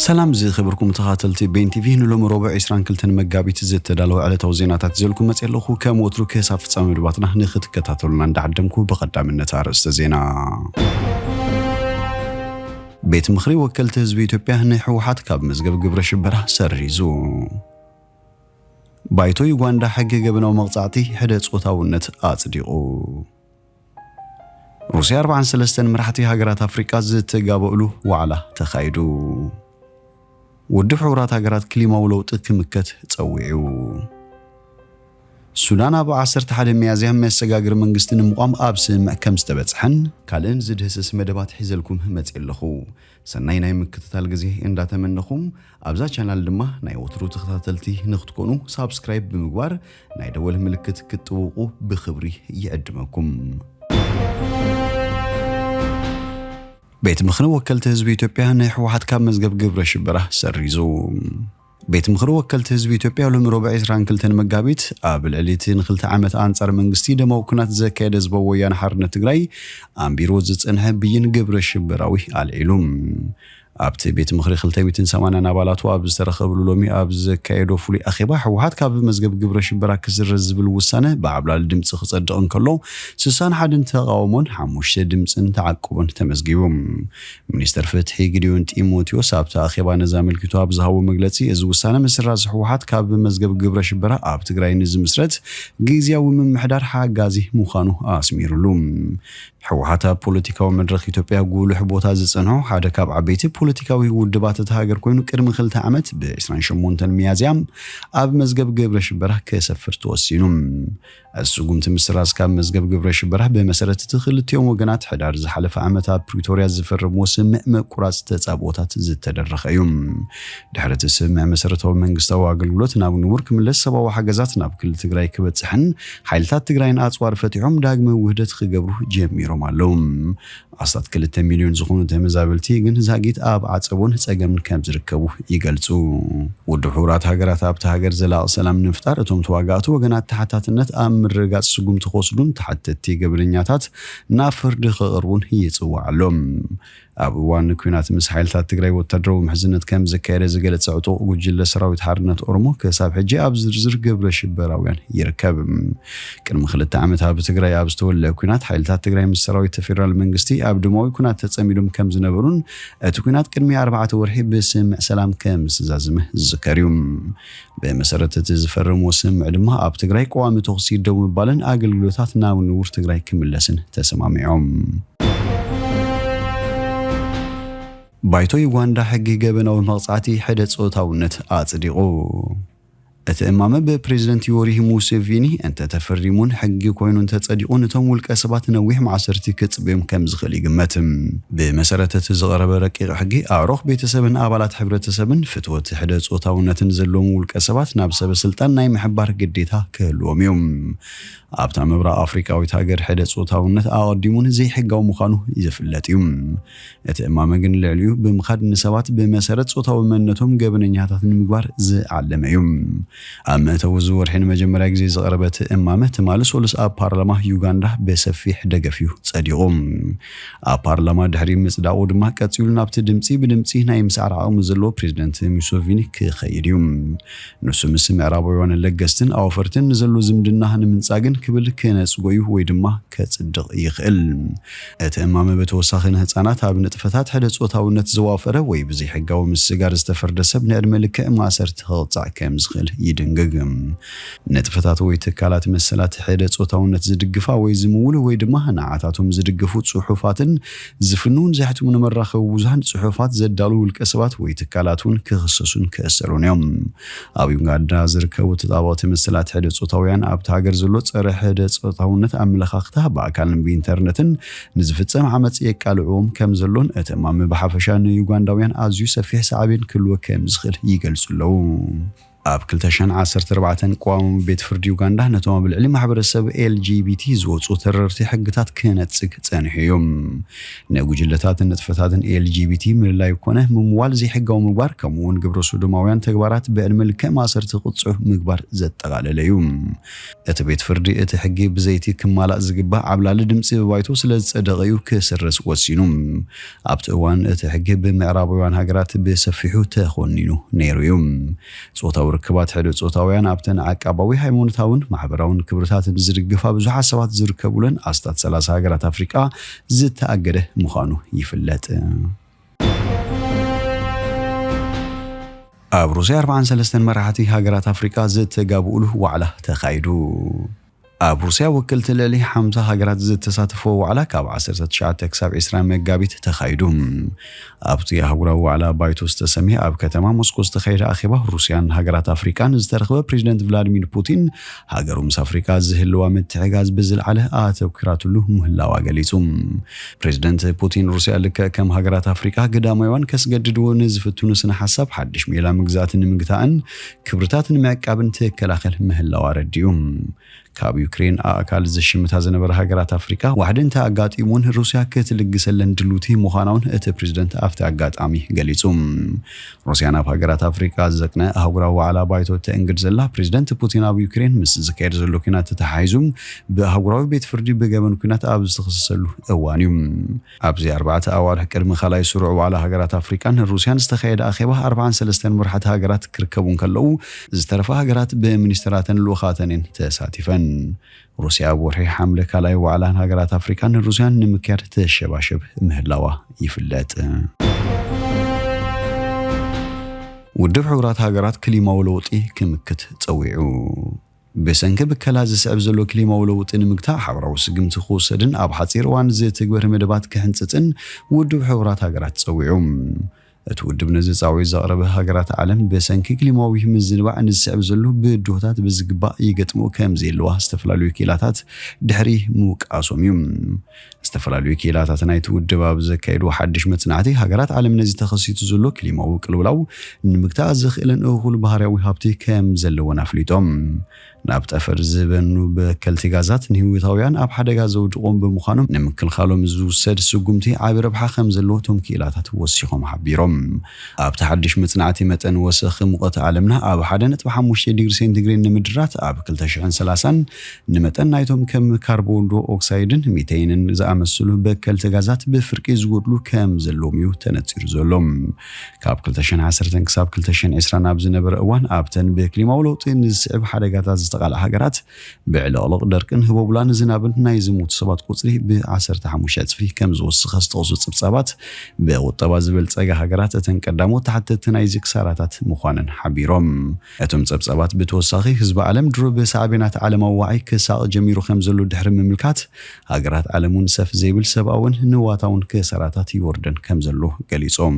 سلام زي خبركم تخاتلتي بين تيفي نلوم ربع عشران كلتن مقابيت زيت تدالو على توزيناتات زيلكم متيلخو كم وترك صاف تصامي رباطنا نخت كتاتلنا ندعدمكو بقدام النتار استزينا بيت مخري وكلت حزب ኢትዮጵያ ንሕወሓት ካብ መዝገብ ግብረ ሽበራ ሰሪዙ ባይቶ ዩጋንዳ ሕጊ ገብነው መቅጻዕቲ ሕደ ጾታውነት አጽዲቁ ሩሲያ 43 ምራሕቲ ሃገራት አፍሪካ ዝተጋበሉ ዋዕላ ተኻይዱ ውድብ ሕቡራት ሃገራት ክሊማው ለውጥ ክምከት ጸዊዑ ሱዳን ኣብ 11 ሚያዝያ መሰጋግር መንግስትን ምቋም ኣብ ስምዕ ከም ዝተበጽሐን ካልእን ዝድህስስ መደባት ሒዘልኩም መጽለኹ ሰናይ ናይ ምክትታል ግዜ እንዳተመነኹም ኣብዛ ቻናል ድማ ናይ ወትሩ ተኸታተልቲ ንኽትኮኑ ሳብስክራይብ ብምግባር ናይ ደወል ምልክት ክትጥውቁ ብኽብሪ ይዕድመኩም ቤት ምኽሪ ወከልቲ ህዝቢ ኢትዮጵያ ንሕወሓት ካብ መዝገብ ግብረ ሽበራ ሰሪዙ ቤት ምኽሪ ወከልቲ ህዝቢ ኢትዮጵያ ሎም ረብዕ 22 መጋቢት ኣብ ልዕሊትን 2 ዓመት አንጻር መንግስቲ ደማው ኩናት ዘካየደ ህዝባዊ ወያነ ሓርነት ትግራይ ኣምቢሮ ዝጽንሐ ብይን ግብረ ሽበራዊ አልዒሉም ኣብቲ ቤት ምኽሪ 280 ኣባላቱ ኣብ ዝተረኸብሉ ሎሚ ኣብ ዘካየዶ ፍሉይ ኣኼባ ሕወሓት ካብ መዝገብ ግብረ ሽበራ ክስረዝ ዝብል ውሳነ ብዓብላሊ ድምፂ ክጸድቕ እንከሎ 61 ተቃውሞን 5 ድምፅን ተዓቅቦን ተመዝጊቦም ሚኒስተር ፍትሒ ጊዲዮን ጢሞቴዎስ ኣብቲ ኣኼባ ነዛመልክቱ ኣብ ዝሃቦ መግለጺ እዚ ውሳነ መስራዝ ሕወሓት ካብ መዝገብ ግብረ ሽበራ ኣብ ትግራይ ንዝምስረት ጊዜያዊ ምምሕዳር ሓጋዚ ምዃኑ ኣስሚሩሉ ሕወሓት ኣብ ፖለቲካዊ መድረኽ ኢትዮጵያ ጉልህ ቦታ ዝጸንሖ ሓደ ካብ ዓበይቲ ፖለቲካዊ ውድባት ተሃገር ኮይኑ ቅድሚ 2 ዓመት ብ28 ሚያዝያ ኣብ መዝገብ ግብረ ሽበራ ከሰፍር ተወሲኑ السجون تمسراز كام مزجب جبرش بره بمسألة تدخل يوم وجنات حدار زحلف عمت بريتوريا زفر موسم مكراس تتصابوتات زت تدرخ يوم دحرة السمع مسألة من جستوى عقلولتنا ونورك من لسه وحجزاتنا بكل تجري كبت سحن حيلتات تجرين أطوار فتحهم داعم وهدت خجبره جميرو معلوم أصلاً كل 10 مليون زخون تمزابلتي جن زاجيت أب عصبون سجن كم زركبوه يجلسوا والدحورات هجرات أب تهجر زلاء سلام نفترتهم تواجهوا وجنات تحتات النت مرجع سجوم تخصلون تحت التجبرينياتات نافر دخرون يتصوعلهم أبوان كونات مسحيلتات تجري والتدرو محزنة كم زكارة زجلت سعطو وجل سراوي حرنة أرمو كساب حجي أبزر قبل شبراويان يركب كان مخلت عمتها بتجري أبستول كونات حيلتات تجري من سراوي تفير المنجستي أبدو موي كونات تسميلهم كم زنبرون تكونات كرمي 4 ورحيب بسم سلام كم سزازمه زكاريوم بمسارة تزفر موسم علمها أب تجري قوام تغسيل دوم بالن أقل لوثاتنا ونور تجري كملسن تسمعهم بايتو يوغاندا حقي جبناو مقصعتي حدث صوتاونت أصدقو اتمامه ببريزيدنت يوري موسيفيني انت تفريمون حقي كوينون تصدقون تمول كسبات نويح معصرتي كصبيم كم زخلي جمتم بمسارته تزغرب رقيق حقي اروخ بيتسبن ابالات حبرتسبن فتوت حدث صوتاونتن زلوم والكسبات نابسب سلطان ناي محبار قديتا كلوميوم ابتا مبرا افريكاويت هاجر حدث صوتاونت اقدمون زي حقاو مخانو يزفلاتيوم اتمامه جن لعليو بمخاد نسبات بمسارت صوتاو منتهم جبننياتات مغبار زعلميوم أما توزور حين مجمرة جزيز غربت إمامة تمالس ولس بارلمان يوغاندا بسفيح دقفيو تصديقهم بارلمان دحري مصداود ما كتسول نابت دمصي بدمصي ناي مسعر عام زلو بريزيدنت موسيفيني كخيريوم نسو مسمع رابوان لغستن اوفرتن زلو زمدنا منصاغن كبل كنصغيو وي دما كصدق يخل اتمامه بتوساخن هصانات اب نطفتات حد صوتاونت زوافره وي بزي حقاو مسغار استفردسب نادملك ماسرت هوصا كمزخل يدنغغم نطفتات وي تكالات مسلات حد صوتاونت زدغفا وي زمول وي دما نعاتاتهم زدغفو صحفاتن زفنون زحتم نمرخو وزان صحفات زدالو القسبات وي تكالاتون كخصصون كسرونيوم ابي غادا زركو تطابات مسلات حد صوتاويان اب تاغر زلو صره حد صوتاونت املخاخته باكالن بانترنتن نزفصم عمص يقالعوم كم زلون اتمام بحفشان يوغانداويان ازيو سفيح صعبين كلو كم زخل يገልጹለው ኣብ 2014 قوام ቤት ፍርዲ ዩጋንዳ ነቶም ብልዕሊ ማሕበረሰብ LGBT ዝወፁ ተረርቲ ሕግታት ክነጽግ ጸንሕዮም ነጉጅለታትን ንጥፈታትን LGBT ምልላይ ኮነ ምምዋል ዘይሕጋው ምግባር ከምውን ግብረ ሰዶማውያን ተግባራት ብዕድመ ልክዕ ማሰርቲ ቁጽዕ ምግባር ዘጠቃለለዩ እቲ ቤት ፍርዲ እቲ ሕጊ ብዘይቲ ክማላእ ዝግባእ ዓብላሊ ድምጺ ብባይቶ ስለ ዝጸደቀዩ ክስርስ ወሲኑ ኣብቲ እዋን እቲ ሕጊ ብምዕራባውያን ሃገራት ብሰፊሑ ተኾኒኑ ነይሩ እዩ ጾታው ርክባት ሕዶ ጾታውያን ኣብተን ዓቃባዊ ሃይማኖታውን ማሕበራውን ክብርታትን ዝድግፋ ብዙሓት ሰባት ዝርከቡለን ኣስታት 30 ሃገራት ኣፍሪቃ ዝተኣገደ ምዃኑ ይፍለጥ ኣብ ሩስያ 43 መራሕቲ ሃገራት ኣፍሪቃ ዝተጋብኡሉ ዋዕላ ተኻይዱ ኣብ ሩስያ ወክልቲ ልዕሊ 50 ሃገራት ዝተሳተፉ ዋዕላ ካብ 19 ክሳብ 20 መጋቢት ተኻይዱ ኣብቲ ኣህጉራዊ ዋዕላ ባይቶ ዝተሰምየ ኣብ ከተማ ሞስኮ ዝተኻየደ ኣኼባ ሩስያን ሃገራት ኣፍሪቃን ዝተረኸበ ፕሬዚደንት ቭላድሚር ፑቲን ሃገሩ ምስ ኣፍሪቃ ዝህልዋ ምትሕግጋዝ ብዝለዓለ ኣተኲራትሉ ምህላዋ ገሊጹ ፕሬዚደንት ፑቲን ሩስያ ልክዕ ከም ሃገራት ኣፍሪቃ ገዳማውያን ከስገድድዎ ንዝፍትኑ ስነ ሓሳብ ሓድሽ ሜላ ምግዛእትን ንምግታእን ክብርታትን ምዕቃብን ተከላኸል ምህላዋ ረዲኡ ካብ ዩክሬን ኣካል ዝሽምታ ዝነበረ ሃገራት ኣፍሪቃ ዋሕድን ተኣጋጢሙን ሩስያ ክትልግሰለን ድሉቲ ምዃናውን እቲ ፕሬዚደንት ኣብቲ ኣጋጣሚ ገሊጹ ሩስያ ናብ ሃገራት ኣፍሪቃ ዘቅነ ኣህጉራዊ ዋዕላ ባይቶ ተእንግድ ዘላ ፕሬዚደንት ፑቲን ኣብ ዩክሬን ምስ ዝካየድ ዘሎ ኩናት ተተሓሒዙ ብኣህጉራዊ ቤት ፍርዲ ብገበን ኩናት ኣብ ዝተኸሰሰሉ እዋን እዩ ኣብዚ 4 ኣዋርሕ ቅድሚ ካልኣይ ስሩዕ ዋዕላ ሃገራት ኣፍሪቃን ሩስያን ዝተኻየደ ኣኼባ 43 መራሕቲ ሃገራት ክርከቡን ከለዉ ዝተረፈ ሃገራት ብሚኒስትራትን ልኡኻተንን ተሳቲፈን ሩስያ ወርሒ ሓምለ ካልኣይ ዋዕላን ሃገራት ኣፍሪቃን ሩስያን ንምክያድ ተሸባሸብ ምህላዋ ይፍለጥ ውድብ ሕቡራት ሃገራት ክሊማዊ ለውጢ ክምክት ፀዊዑ በሰንከ በከላ ዝስዕብ ዘሎ ክሊማዊ ለውጢ ንምግታእ ሓበራዊ ስግምቲ ክወሰድን ኣብ ሓጺር እዋን ዝትግበር መደባት ክሕንጽጽን ውድብ ሕቡራት ሃገራት ፀዊዑ እቲ ውድብ ነዚ ጻውዒት ዘቕረበ ሃገራት ዓለም በሰንኪ ክሊማዊ ምዝንባዕ ንዝስዕብ ዘሎ ብድሆታት ብዝግባእ ይገጥሙ ከም ዘለዋ ዝተፈላለዩ ኪላታት ድሕሪ ምውቃሶም እዩ ዝተፈላለዩ ኪላታት ናይቲ ውድብ ኣብ ዘካየዱ ሓድሽ መጽናዕቲ ሃገራት ዓለም ነዚ ተኸሲቱ ዘሎ ክሊማዊ ቅልውላው ንምግታእ ዝኽእልን እኹል ባህርያዊ ሃብቲ ከም ዘለዎን ኣፍሊጦም ናብ ጠፈር ዝበኑ በከልቲ ጋዛት ንህይወታውያን ኣብ ሓደጋ ዘውድቖም ብምዃኖም ንምክልኻሎም ዝውሰድ ስጉምቲ ዓቢ ረብሓ ከም ዘለዎ ቶም ኪላታት ወሲኾም ሓቢሮም ኣብቲ ሓድሽ መጽናዕቲ መጠን ወሰኺ ሙቐት ዓለምና ኣብ 1.5 ዲግሪ ሴንቲግሬድ ንምድራት ኣብ 2030 ንመጠን ናይቶም ከም ካርቦን ዳይኦክሳይድን ሚቴንን ዝኣመሰሉ በከልቲ ጋዛት ብፍርቂ ዝጎድሉ ከም ዘለዎም እዩ ተነፂሩ ዘሎ ካብ 2010 ክሳብ 2020 ኣብ ዝነበረ እዋን ኣብተን ብክሊማዊ ለውጢ ንዝስዕብ ሓደጋታት ዝተቃልዓ ሃገራት ብዕለቕለቕ ደርቅን ህቦብላን ዝናብን ናይ ዝሞቱ ሰባት ቁጽሪ ብ15 እጥፊ ከም ዝወስኸ ዝተቐሱ ጽብጻባት ብቁጠባ ዝበልጸገ ሃገራት እተን ቀዳሞት ተሓተቲ ናይ ዝክሳራታት ምዃነን ሓቢሮም እቶም ጽብጻባት ብተወሳኺ ህዝቢ ዓለም ድሮ ብሳዕቤናት ዓለማዊ ዋዕይ ክሳቕ ጀሚሩ ከም ዘሎ ድሕሪ ምምልካት ሃገራት ዓለሙን ሰፍ ዘይብል ሰብኣውን ንዋታውን ክሳራታት ይወርደን ከም ዘሎ ገሊጾም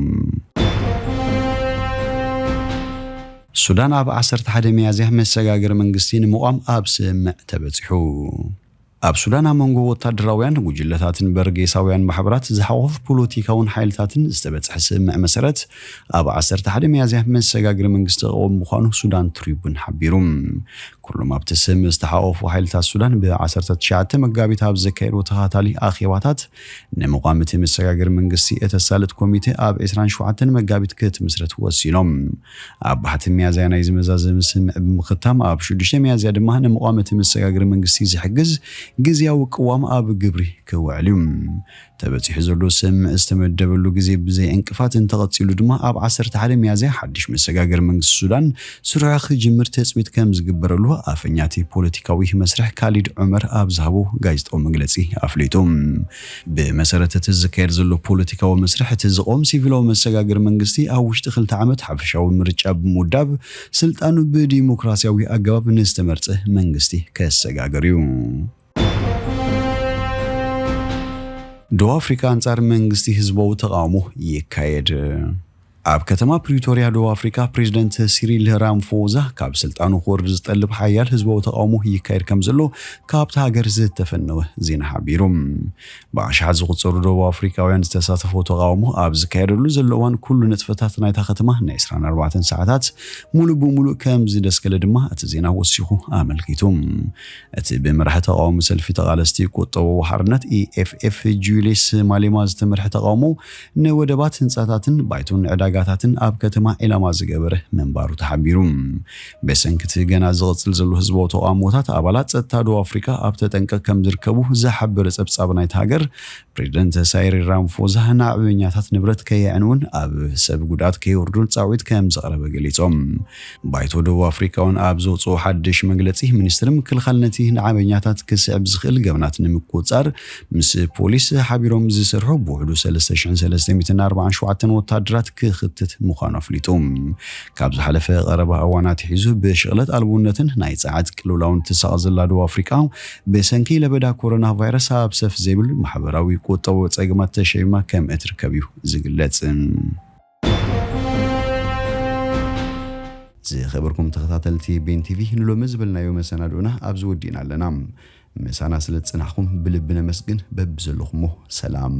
ሱዳን ኣብ 11 ሚያዝያ መሰጋገር መንግስቲ ንምቋም ኣብ ስምዕ ተበፂሑ ኣብ ሱዳን መንጎ ወታደራውያን ጉጅለታትን በርጌሳውያን ማሕበራት ዝሓወፍ ፖለቲካውን ሓይልታትን ዝተበጽሐ ስምዕ መሰረት ኣብ 11 ሚያዝያ መሰጋገር መንግስቲ ቆም ምዃኑ ሱዳን ትሪቡን ሓቢሩ ኩሎም ኣብቲ ስምዕ ዝተሓወፉ ሓይልታት ሱዳን ብ19 መጋቢት ኣብ ዘካየዱ ተኸታታሊ ኣኼባታት ንምቋም እቲ መሰጋገር መንግስቲ እተሳልጥ ኮሚቴ ኣብ 27 መጋቢት ክትምስረት ወሲኖም ኣብ ባሕቲ ሚያዝያ ናይ ዝመዛዘም ስምዕ ብምኽታም ኣብ 6 ሚያዝያ ድማ ንምቋም እቲ መሰጋገር መንግስቲ ዝሕግዝ ግዚያዊ ቅዋም ኣብ ግብሪ ክውዕል ተበፂሑ ዘሎ ስምዕ ዝተመደበሉ ግዜ ብዘይ እንቅፋት እንተቐፂሉ ድማ ኣብ 11 ሚያዝያ ሓድሽ መሰጋገር መንግስቲ ሱዳን ስሩዕ ክጅምር ተፅቢት ከም ዝግበረሉ ኣፈኛቲ ፖለቲካዊ መስርሕ ካሊድ ዑመር ኣብ ዝሃቦ ጋዜጣዊ መግለጺ ኣፍሊጡ ብመሰረት እቲ ዝካየድ ዘሎ ፖለቲካዊ መስርሕ እቲ ዝቆም ሲቪላዊ መሰጋገር መንግስቲ ኣብ ውሽጢ 2 ዓመት ሓፈሻዊ ምርጫ ብምውዳብ ስልጣኑ ብዲሞክራሲያዊ ኣገባብ ንዝተመርጸ መንግስቲ ከሰጋገር እዩ ደቡብ ኣፍሪካ አንጻር መንግስቲ ህዝባዊ ተቃውሞ ይካየድ ኣብ ከተማ ፕሪቶሪያ ደቡብ ኣፍሪካ ፕሬዝደንት ሲሪል ራማፎዛ ካብ ስልጣኑ ክወርድ ዝጠልብ ሓያል ህዝባዊ ተቃውሞ ይካየድ ከም ዘሎ ካብቲ ሃገር ዝተፈነወ ዜና ሓቢሩ ብኣሽሓት ዝቑጸሩ ደቡብ ኣፍሪካውያን ዝተሳተፉ ተቃውሞ ኣብ ዝካየደሉ ዘሎ እዋን ኩሉ ንጥፈታት ናይታ ከተማ ናይ 24 ሰዓታት ሙሉእ ብሙሉእ ከም ዝደስከለ ድማ እቲ ዜና ወሲኹ ኣመልኪቱ እቲ ብምርሒ ተቃውሞ ሰልፊ ተቃለስቲ ቁጠቦ ሓርነት EFF ጁሊስ ማሌማ ዝተመርሐ ተቃውሞ ንወደባት ህንጻታትን ባይቶን ዕዳጋታትን ኣብ ከተማ ኢላማ ዝገበረ መንባሩ ተሓቢሩ በሰንክቲ ገና ዝቕጽል ዘሎ ህዝባዊ ተቃውሞታት ኣባላት ጸጥታ ደቡብ ኣፍሪካ ኣብ ተጠንቀቕ ከም ዝርከቡ ዝሓበረ ጸብጻብ ናይቲ ሃገር ፕሬዝደንት ሳይሪል ራማፎዛ ንዓበኛታት ንብረት ከየዕንውን ኣብ ሰብ ጉዳት ከይወርዱን ጻውዒት ከም ዘቕረበ ገሊጾም ባይቶ ደቡብ ኣፍሪካውን ኣብ ዘውፅኦ ሓድሽ መግለጺ ሚኒስትሪ ምክልኻል ነቲ ንዓበኛታት ክስዕብ ዝኽእል ገበናት ንምቁጻር ምስ ፖሊስ ሓቢሮም ዝሰርሑ ብውሕዱ 3347 ወታደራት ክኽትት ምዃኑ ኣፍሊጡ ካብ ዝሓለፈ ቀረባ እዋናት ሒዙ ብሽቕለት ኣልቦነትን ናይ ጸዓት ቅልውላውን ትሳቕ ዘላ ደቡብ ኣፍሪካ ብሰንኪ ለበዳ ኮሮና ቫይረስ ኣብ ሰፍ ዘይብል ማሕበራዊ ቁጠቦ ጸገማት ተሸይማ ከም እትርከብ እዩ ዝግለጽ ዝኸበርኩም ተኸታተልቲ BNTV ንሎሚ ዝብልናዮ መሰናዶና ኣብ ዝወዲና ኣለና ምሳና ስለ ጽናሕኩም ብልብነ መስግን በብዘለኹሞ ሰላም